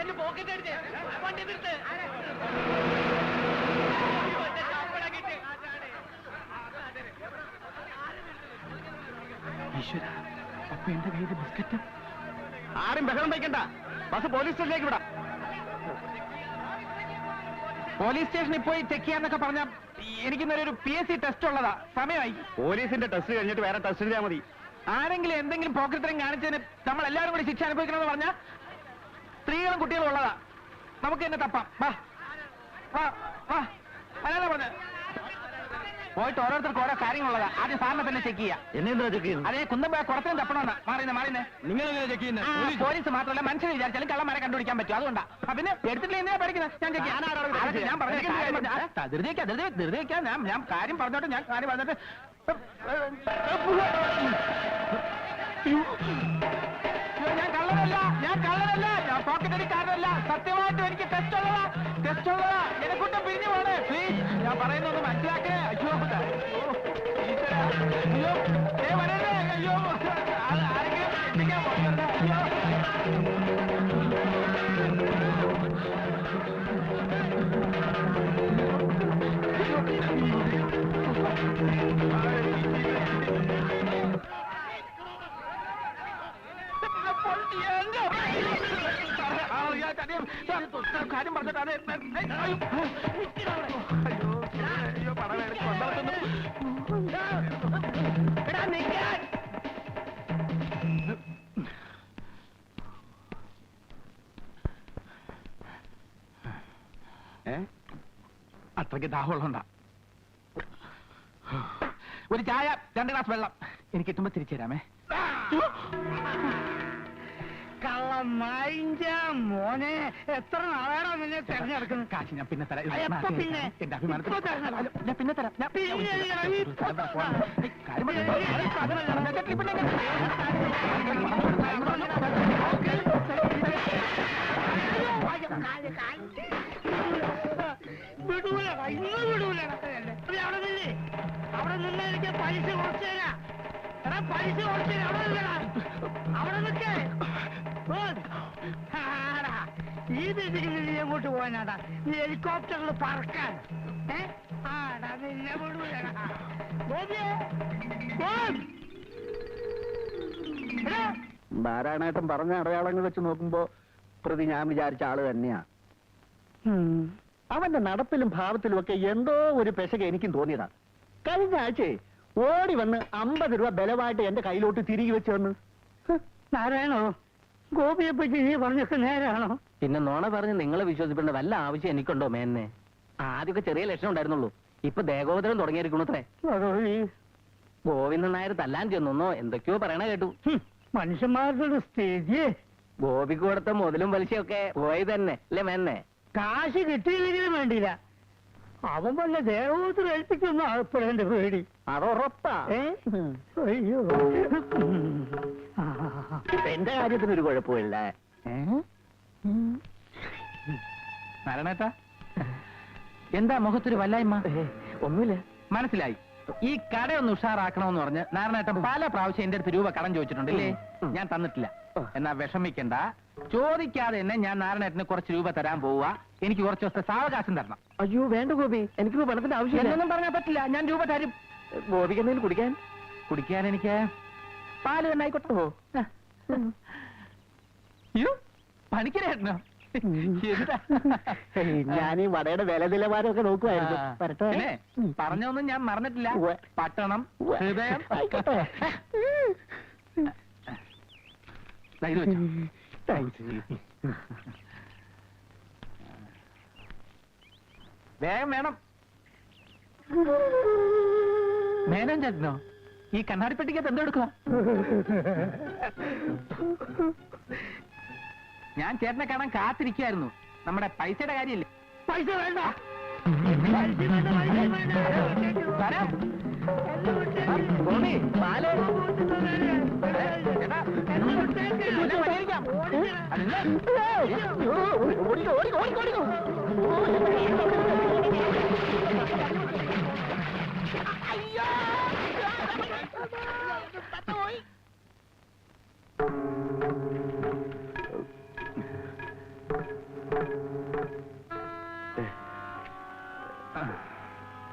എന്റെ പോക്കറ്റ് അടിച്ച് വണ്ടി നിർത്ത്. ഈശ്വര, അപ്പൊ എന്റെ കയ്യിൽ ബിസ്ക്കറ്റ്. ആരും ബഹളം വയ്ക്കണ്ട, ബസ് പോലീസ് സ്റ്റേഷനിലേക്ക് വിടാം. പോലീസ് സ്റ്റേഷനിൽ പോയി ചെക്ക് ചെയ്യാന്നൊക്കെ പറഞ്ഞ എനിക്കിന്നൊരു PSC ടെസ്റ്റ് ഉള്ളതാ, സമയമായി. പോലീസിന്റെ ടെസ്റ്റ് കഴിഞ്ഞിട്ട് വേറെ ടെസ്റ്റ് ചെയ്താൽ മതി. ആരെങ്കിലും എന്തെങ്കിലും പോക്കറ്ററിങ് കാണിച്ചതിന് നമ്മൾ എല്ലാവരും കൂടി ശിക്ഷ അനുഭവിക്കണമെന്ന് പറഞ്ഞാൽ സ്ത്രീകളും കുട്ടികളും ഉള്ളതാ, നമുക്ക് തന്നെ തപ്പാം. വാ വാ വാ, അല്ലാതെ പറഞ്ഞ പോയിട്ട് ഓരോരുത്തർക്ക് ഓരോ കാര്യങ്ങളുള്ളതാ. ആദ്യം സാറിനെ തന്നെ ചെക്ക് ചെയ്യാം. എന്നെന്താ ചെക്ക് ചെയ്യുന്നത്? അതേ കുന്തം കുറച്ചും തപ്പണമെന്നാ. മാറിനെ നിങ്ങൾ എങ്ങനെ ചെക്ക് ചെയ്യുന്നത്? പോലീസ് മാത്രമല്ല, മനുഷ്യനെ വിചാരിച്ചാലും കള്ളന്മാരെ കണ്ടുപിടിക്കാൻ പറ്റും. അതുകൊണ്ടാ. പിന്നെ എടുത്തിട്ടില്ല എന്തിനാ പഠിക്കുന്നത്? ഞാൻ ചെക്ക് ചെയ്യാം. ഞാൻ പറഞ്ഞു ധൃതിവെക്കാം. ഞാൻ കാര്യം പറഞ്ഞോട്ടെ. ഞാൻ കള്ളനല്ല, ഞാൻ പോക്കറ്റ് അടിക്കാരനല്ല. സത്യമായിട്ടും എനിക്ക് ടെസ്റ്റ് ഉള്ളതാ. എന്നെ കുട്ടം പിരിഞ്ഞു പോണേ പ്ലീസ്. ഞാൻ പറയുന്നത് മനസ്സിലാക്കണേ. അയ്യോ വരരുതേ. അയ്യോ ആരെങ്കിലും എത്തിക്കാൻ പോകരുത്. അയ്യോ കാര്യം പറഞ്ഞിട്ട് അയ്യോ പടം അത്രയ്ക്ക് ദാഹമുള്ളതുകൊണ്ടാ. ഒരു ചായ 2 ഗ്ലാസ് വെള്ളം എനിക്ക് കിട്ടുമ്പോ തിരിച്ചു തരാമേ. മോനെ, എത്ര നാളാണോ നിന്നെ തെരഞ്ഞെടുക്കുന്നത്? കാശ് ഞാൻ പിന്നെ തരാം. പിന്നെ എന്റെ അഭിമാനത്തിൽ ഞാൻ പിന്നെ തരാം. വിടൂലടാ, ഇന്ന് വിടൂലടാ. അവിടെ നിന്ന് എനിക്ക് പൈസ കുറച്ചു തരാം. എടാ പൈസ കുറച്ചു തരാം. അവിടെ നിൽക്കടാ, അവിടെ നിൽക്കേ. ഈ ദിശയിൽ നീ എങ്ങോട്ട് പോകാനാടാ? നീ ഹെലികോപ്റ്ററിൽ പറക്കാൻ. ആടാ നിന്നെ വിടൂലടാ. നാരായണേട്ടൻ പറഞ്ഞ അടയാളങ്ങൾ വെച്ച് നോക്കുമ്പോ പ്രതി ഞാൻ വിചാരിച്ച ആള് തന്നെയാ. അവന്റെ നടപ്പിലും ഭാവത്തിലും ഒക്കെ എന്തോ ഒരു പെശക എനിക്കും തോന്നിയതാ. കഴിഞ്ഞ ആഴ്ചയെ ഓടി വന്ന് 50 രൂപ ബലമായിട്ട് എന്റെ കയ്യിലോട്ട് തിരികെ വെച്ച് വന്ന്. നാരായണോ, ഗോപിയെ പറ്റി നീ പറഞ്ഞൊക്കെ നേരാണോ? പിന്നെ നോണ പറഞ്ഞ് നിങ്ങളെ വിശ്വസിക്കേണ്ട വല്ല ആവശ്യം എനിക്കുണ്ടോ മേന്നെ? ആദ്യമൊക്കെ ചെറിയ ലക്ഷണം ഉണ്ടായിരുന്നുള്ളൂ, ഇപ്പൊ ദേഹോദരം തുടങ്ങിയിരിക്കണത്രേ. ഗോവിന്ദൻ നായർ തല്ലാൻ ചെന്നോ എന്തൊക്കെയോ പറയണ കേട്ടു. മനുഷ്യന്മാരുടെ സ്ഥിതി. ഗോപിക്ക് കൊടുത്ത മുതലും പലിശയൊക്കെ പോയി തന്നെ അല്ലേ മേന്നെ? കാശ് കിട്ടിയില്ലെങ്കിലും വേണ്ടിയില്ല, അവൻ വല്ല ദേഹോദരം ഏൽപ്പിക്കുന്ന ആൾപ്പെടേണ്ട പേടി. അതുറപ്പാ. അയ്യോ, എന്റെ കാര്യത്തിനൊരു കുഴപ്പമില്ല. നാരായണേട്ടാ, എന്താ മുഖത്തൊരു വല്ലായ്മ? ഒന്നുമില്ല. മനസ്സിലായി. ഈ കടയൊന്ന് ഉഷാറാക്കണമെന്ന് പറഞ്ഞ് നാരായണേട്ടൻ പല പ്രാവശ്യം എന്റെ അടുത്ത് രൂപ കടം ചോദിച്ചിട്ടുണ്ടല്ലേ? ഞാൻ തന്നിട്ടില്ല. എന്നാ വിഷമിക്കണ്ട, ചോദിക്കാതെ തന്നെ ഞാൻ നാരായണേട്ടന് കുറച്ച് രൂപ തരാൻ പോവുക. എനിക്ക് കുറച്ച് ദിവസത്തെ സാവകാശം തരണം. അയ്യോ വേണ്ട ഗോപി, എനിക്ക് പണത്തിന്റെ ആവശ്യം എന്നൊന്നും പറഞ്ഞാൽ പറ്റില്ല. ഞാൻ രൂപ തരും. ഗോപിക്ക് എന്തെങ്കിലും കുടിക്കാൻ എനിക്ക് പാല് തന്നെ ആയിക്കോട്ടോ. പണിക്കരേട്ടനോ? ഞാൻ ഈ വടയുടെ വില നിലവാരമൊക്കെ നോക്കുവായിരുന്നു. പിന്നെ പറഞ്ഞൊന്നും ഞാൻ മറന്നിട്ടില്ല. പട്ടണം, ഹൃദയം. വേഗം വേണം. മേനോൻ ചേട്ടനോ? ഈ കണ്ണാടിപ്പെട്ടിക്കകത്ത് എന്തോ എടുക്കുക? ഞാൻ ചേട്ടനെ കാണാൻ കാത്തിരിക്കുകയായിരുന്നു. നമ്മുടെ പൈസയുടെ കാര്യമില്ലേ? പൈസ വേണ്ട.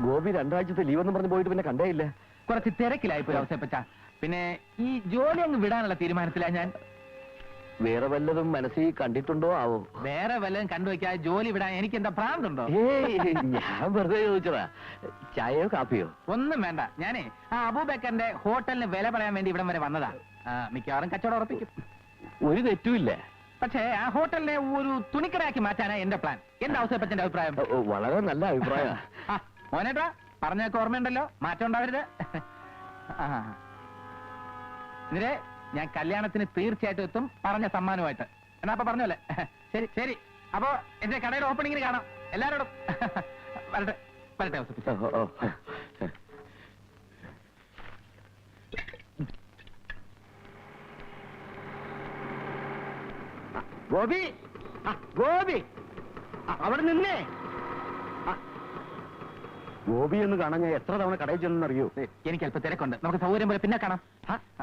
ഗോപി രണ്ടാഴ്ചത്തെ ലീവെന്ന് പറഞ്ഞ് പോയിട്ട് പിന്നെ കണ്ടേ ഇല്ല. കുറച്ച് തിരക്കിലായിപ്പോയി അവസരപ്പച്ച. പിന്നെ ഈ ജോലി അങ്ങ് വിടാനുള്ള തീരുമാനത്തിലാ ഞാൻ. വേറെ വല്ലതും മനസ്സിൽ കണ്ടിട്ടുണ്ടോ ആവോ? വേറെ വല്ലതും കണ്ടുവയ്ക്കാതെ ജോലി വിടാൻ എനിക്ക് എന്താ ഭ്രാന്തുണ്ടോ? ഏയ്, ഞാൻ വെറുതെ ചോദിച്ചതാ. ചായയോ കാപ്പിയോ? ഒന്നും വേണ്ട. ഞാനേ ആ അബൂബക്കറിന്റെ ഹോട്ടലിന് വില പറയാൻ വേണ്ടി ഇവിടം വരെ വന്നതാ. മിക്കവാറും കച്ചവടം ഉറപ്പിക്കും. ഒരു തെറ്റുമില്ല. പക്ഷേ ആ ഹോട്ടലിനെ ഒരു തുണിക്കടയാക്കി മാറ്റാനാ എന്റെ പ്ലാൻ. എന്താ അവസരപ്പച്ചന്റെ അഭിപ്രായം? വളരെ നല്ല അഭിപ്രായം. മോനേട്ടാ പറഞ്ഞൊക്കെ ഓർമ്മയുണ്ടല്ലോ, മാറ്റം ഉണ്ടാവരുത്. ഇതിരെ ഞാൻ കല്യാണത്തിന് തീർച്ചയായിട്ടും എത്തും, പറഞ്ഞ സമ്മാനമായിട്ട്. എന്നാ അപ്പൊ പറഞ്ഞല്ലേ? ശരി ശരി. അപ്പോ എന്റെ കടയുടെ ഓപ്പണിങ്ങിന് കാണാം എല്ലാരോടും. വരട്ടെ വരട്ടെ അവസരപ്പച്ച. ഗോപി, ഗോപി, അവിടെ നിന്നേ. ഗോപി എന്ന് കാണാൻ ഞാൻ എത്ര തവണ കടയിൽ ചെന്നറിയോ? എനിക്ക് അല്പം തിരക്കുണ്ട്, നമുക്ക് സൗകര്യം പോലെ പിന്നെ കാണാം.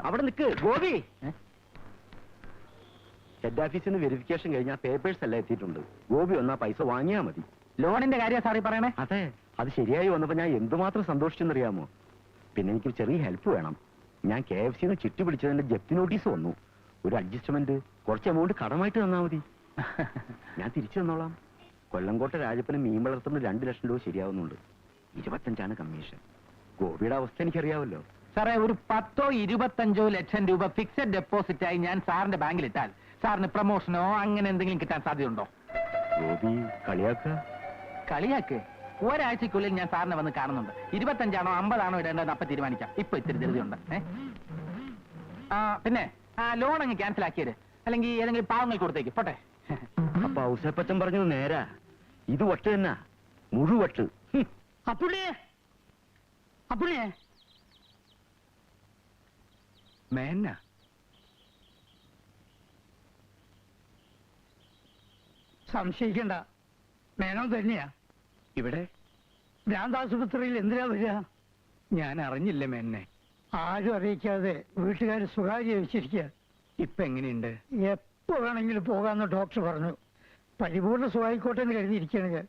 അവിടെ നിൽക്ക് ഗോപി. ഹെഡ് ഓഫീസിൽ നിന്ന് വെരിഫിക്കേഷൻ കഴിഞ്ഞാൽ പേപ്പേഴ്സ് എല്ലാം എത്തിയിട്ടുണ്ട്. ഗോപി വന്നാ പൈസ വാങ്ങിയാ മതി. ലോണിന്റെ കാര്യം സാറി പറയണേ? അതെ, അത് ശരിയായി വന്നപ്പോ ഞാൻ എന്തുമാത്രം സന്തോഷിച്ചെന്നറിയാമോ? പിന്നെ എനിക്ക് ചെറിയ ഹെൽപ്പ് വേണം. ഞാൻ KFC ചിട്ടി പിടിച്ചതിന്റെ ജപ്തി നോട്ടീസ് വന്നു. ഒരു അഡ്ജസ്റ്റ്മെന്റ്, കുറച്ച് എമൗണ്ട് കടമായിട്ട് തന്നാ മതി. ഞാൻ തിരിച്ചു തന്നോളാം. കൊല്ലംകോട്ട രാജപ്പന് മീൻ വളർത്തുന്ന 2 ലക്ഷം രൂപ ശരിയാവുന്നുണ്ട്. 25 കമ്മീഷൻ. ഗോപിയുടെ അവസ്ഥ എനിക്കറിയാവല്ലോ. സാറേ, ഒരു 10-25 ലക്ഷം രൂപ ഫിക്സഡ് ഡെപ്പോസിറ്റ് ആയി ഞാൻ സാറിന്റെ ബാങ്കിൽ ഇട്ടാൽ സാറിന് പ്രൊമോഷനോ അങ്ങനെ എന്തെങ്കിലും കിട്ടാൻ സാധ്യതയുണ്ടോ? ഗോപി കളിയാക്കുക? കളിയാക്ക്. ഒരാഴ്ചക്കുള്ളിൽ ഞാൻ സാറിനെ വന്ന് കാണുന്നുണ്ട്. 25 ആണോ 50 ആണോ ഇടേണ്ടതെന്ന് അപ്പൊ തീരുമാനിക്കാം. ഇപ്പൊ ഇത്തിരി ധൃതിയുണ്ട്. പിന്നെ ആ ലോൺ അങ്ങ് ക്യാൻസൽ ആക്കിയത്, അല്ലെങ്കിൽ ഏതെങ്കിലും പാവങ്ങൾ കൊടുത്തേക്ക് പോട്ടെ. അപ്പൊ ഔസേപ്പച്ചൻ പറഞ്ഞത് നേരാ. ഇത് വട്ട് തന്നെ, മുഴുവട്ട്. അപ്പുണ്ണിയെ, അപ്പുണ്ണിയെ, മേന്ന സംശയിക്കണ്ട, മേനോ തന്നെയാ. ഇവിടെ ഭ്രാന്താശുപത്രിയിൽ എന്തിനാ വരിക? ഞാൻ അറിഞ്ഞില്ല മേന്നെ. ആരും അറിയിക്കാതെ വീട്ടുകാർ സ്വകാര്യ വെച്ചിരിക്കുക. ഇപ്പൊ എങ്ങനെയുണ്ട്? എപ്പോ വേണമെങ്കിലും പോകാന്ന് ഡോക്ടർ പറഞ്ഞു. പരിപൂർണ്ണ സുഖായിക്കോട്ടെ എന്ന് കരുതിയിരിക്കുകയാണ് ഞാൻ.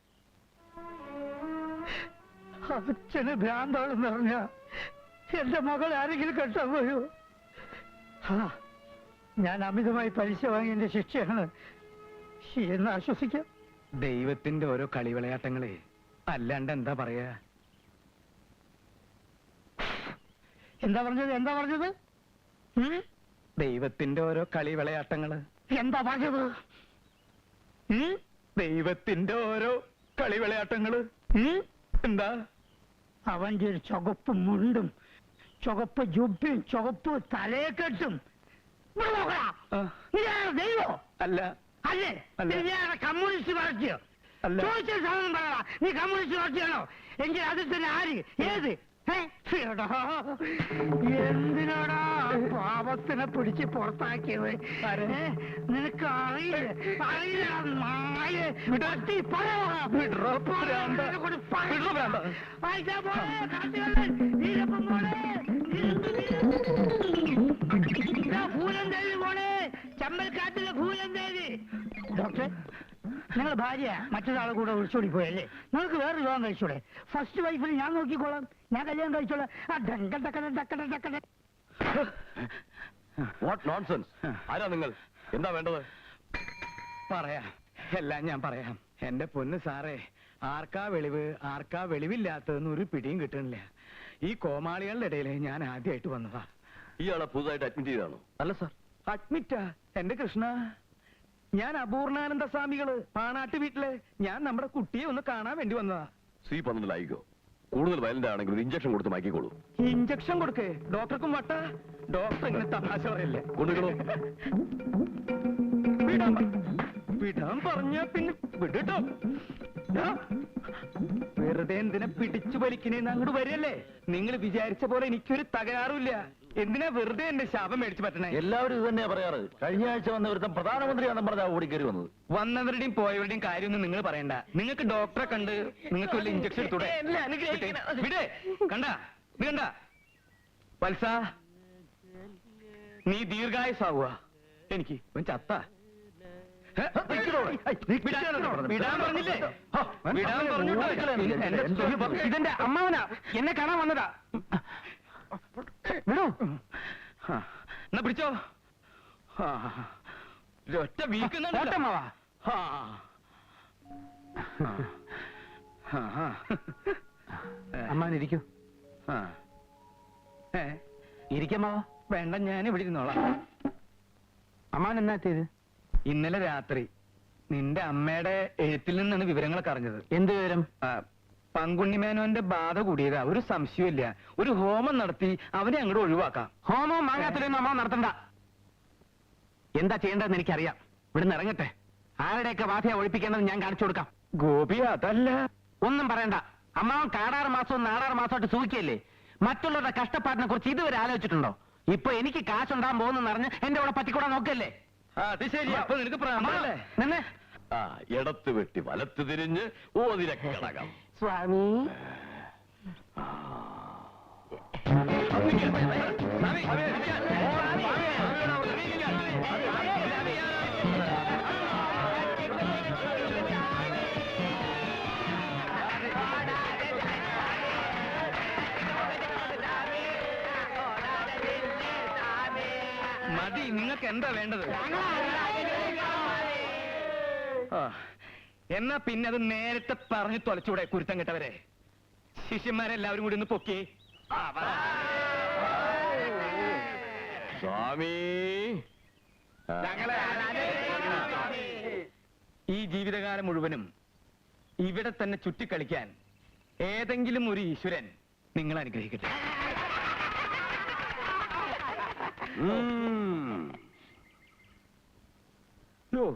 അച്ഛന് ഭ്രാന്താണെന്ന് പറഞ്ഞ എന്റെ മകൾ ആരെങ്കിലും കെട്ടാൻ പോയോ? ഞാൻ അമിതമായി പലിശ വാങ്ങിയതിന്റെ ശിക്ഷയാണ് എന്ന് ആശ്വസിക്കാം. ദൈവത്തിന്റെ ഓരോ കളിവിളയാട്ടങ്ങളെ, അല്ലാണ്ട് എന്താ പറയാ? എന്താ പറഞ്ഞത്? എന്താ പറഞ്ഞത്? ദൈവത്തിന്റെ ഓരോ കളിവിളയാട്ടങ്ങള്. എന്താ പറഞ്ഞത്? ദൈവത്തിന്റെ ഓരോ കളിവിളയാട്ടങ്ങള്. എന്താ? അവന്റെ ഒരു ചുവപ്പ് മുണ്ടും ചുവപ്പ് ജുബിയും ചുവപ്പ് തലയെക്കെട്ടും. ദൈവോ? അല്ല. അല്ലേ? കമ്മ്യൂണിസ്റ്റ് പാർട്ടിയോ? അല്ല. ചോദിച്ച സാധനം പറയടാ. നീ കമ്മ്യൂണിസ്റ്റ് പാർട്ടിയാണോ? എങ്കിൽ അതിൽ തന്നെ ആര്? ഏത്? എന്തിനാടാ പാപത്തിനെ പിടിച്ച് പുറത്താക്കിയത്? നിനക്ക് ഭൂലന്തേവി പോണേ, ചമ്പൽക്കാട്ടിലെ ഭൂലന്തേവി. ഡോക്ടർ, നിങ്ങളുടെ ഭാര്യ മറ്റൊരാളെ കൂടെ ഒളിച്ചോടി പോയല്ലേ? നിങ്ങൾക്ക് വേറെ വിവാഹം കഴിച്ചൂടെ? ഫസ്റ്റ് വൈഫിന് ഞാൻ നോക്കിക്കോളാം, ഞാൻ കല്യാണം കഴിച്ചോളാം. What nonsense! ആരാ നിങ്ങൾ? എന്താ വേണ്ടത്? പറയാം, എല്ലാം ഞാൻ പറയാം. എന്റെ പൊന്ന് സാറേ, ആർക്കാ വെളിവ് ആർക്കാ വെളിവില്ലാത്തതെന്ന് ഒരു പിടിയും കിട്ടണില്ല. ഈ കോമാളികളുടെ ഇടയിൽ ഞാൻ ആദ്യമായിട്ട് വന്നതാ. ഇയാളെ പുതുതായിട്ട് അഡ്മിറ്റ് ചെയ്താണോ? അല്ല സാർ, അഡ്മിറ്റാ? എന്റെ കൃഷ്ണ, ഞാൻ അപൂർണാനന്ദ സ്വാമികള് പാണാട്ട് വീട്ടില് ഞാൻ നമ്മുടെ കുട്ടിയെ ഒന്ന് കാണാൻ വേണ്ടി വന്നതാ. C12 കൂടുതൽ വയലന്റ് ആണെങ്കിൽ ഒരു ഇഞ്ചക്ഷൻ കൊടുത്ത് മാറ്റിക്കോളൂ. ഇഞ്ചക്ഷൻ കൊടുക്കേ? ഡോക്ടർക്കും വട്ട? ഡോക്ടർ ഇങ്ങനെ തമാശ പറയല്ലേ? കൊണ്ടുകളോ. വിടാൻ പറഞ്ഞ പിന്നെ വിടട്ടോ. വെറുതെ എന്തിനാ പിടിച്ചു വലിക്കണേന്ന് അങ്ങോട്ട് വരില്ലേ? നിങ്ങൾ വിചാരിച്ച പോലെ എനിക്കൊരു തകരാറുമില്ല. എന്തിനാ വെറുതെ എന്റെ ശാപം മേടിച്ചു പറ്റണേ? എല്ലാവരും ഇത് തന്നെയാ പറയാറ്. കഴിഞ്ഞ ആഴ്ച വന്ന ഒരുത്തം പ്രധാനമന്ത്രിയാണെന്ന് പറഞ്ഞാ ഓടിക്കറി വന്നത്. വന്നവരുടെയും പോയവരുടെയും കാര്യമൊന്നും നിങ്ങൾ പറയണ്ട. നിങ്ങൾക്ക് ഡോക്ടറെ കണ്ട് നിങ്ങൾക്ക് വല്ല ഇഞ്ചക്ഷൻ എടുത്തൂടെ? വിടേ. കണ്ട ഇത് കണ്ട വത്സ, നീ ദീർഘായുസാവുക. എനിക്ക് ചത്ത വിടാൻ പറഞ്ഞില്ലേ? വിടാൻ പറഞ്ഞിട്ടോ? ഇതെന്റെ അമ്മാവനാ, എന്നെ കാണാൻ വന്നതാ. വിടൂ. എന്നാ പിടിച്ചോ. ഒറ്റ വീക്കുന്നോട്ടമ്മാവാ. അമ്മാവനിരിക്കൂ. ഇരിക്കമ്മാവാ. വേണ്ട, ഞാൻ ഇവിടെ ഇരുന്നോളാം. അമ്മാവൻ എന്നാ എത്തിയത്? ഇന്നലെ രാത്രി നിന്റെ അമ്മയുടെ എഴുത്തിൽ നിന്നാണ് വിവരങ്ങളൊക്കെ അറിഞ്ഞത്. എന്ത് വിവരം? പങ്കുണ്ണിമേനോന്റെ ബാധ കൂടിയതാ, ഒരു സംശയമില്ല. ഒരു ഹോമം നടത്തി അവനെ അങ്ങോട്ട് ഒഴിവാക്കാം. ഹോമവും മാങ്ങാത്തിലൊന്നും അമ്മാവൻ നടത്തണ്ട. എന്താ ചെയ്യേണ്ടതെന്ന് എനിക്കറിയാം. ഇവിടുന്ന് ഇറങ്ങട്ടെ. ആരുടെയൊക്കെ ബാധയെ ഒഴിപ്പിക്കേണ്ടത് ഞാൻ കാണിച്ചു കൊടുക്കാം. ഗോപി, അതല്ല. ഒന്നും പറയണ്ട. അമ്മാവൻ കാടാറ് മാസവും നാടാറ് മാസമായിട്ട് സൂക്കിയല്ലേ. മറ്റുള്ളവരുടെ കഷ്ടപ്പാടിനെ കുറിച്ച് ഇതുവരെ ആലോചിച്ചിട്ടുണ്ടോ? ഇപ്പൊ എനിക്ക് കാശുണ്ടാകാൻ പോകുന്നെന്ന് അറിഞ്ഞ് എന്റെ കൂടെ പറ്റിക്കൂടാ നോക്കല്ലേ. അത് ശരി. അപ്പൊ നിനക്ക് പ്രാന്തല്ലേ? നിന്നെ ഇടത്ത് വെട്ടി വലത്ത് തിരിഞ്ഞ് ഓതിരക്കടകം. സ്വാമി മതി, നിങ്ങൾക്ക് എന്താ വേണ്ടത്? എന്നാ പിന്നെ അത് നേരത്തെ പറഞ്ഞു തൊലച്ചൂടെ, കുരുത്തം കെട്ടവരെ. ശിഷ്യന്മാരെല്ലാവരും കൂടി ഒന്ന് പൊക്കി. സ്വാമി, ഈ ജീവിതകാലം മുഴുവനും ഇവിടെ തന്നെ ചുറ്റിക്കളിക്കാൻ ഏതെങ്കിലും ഒരു ഈശ്വരൻ നിങ്ങൾ അനുഗ്രഹിക്കട്ടെ. ഉം. യോ.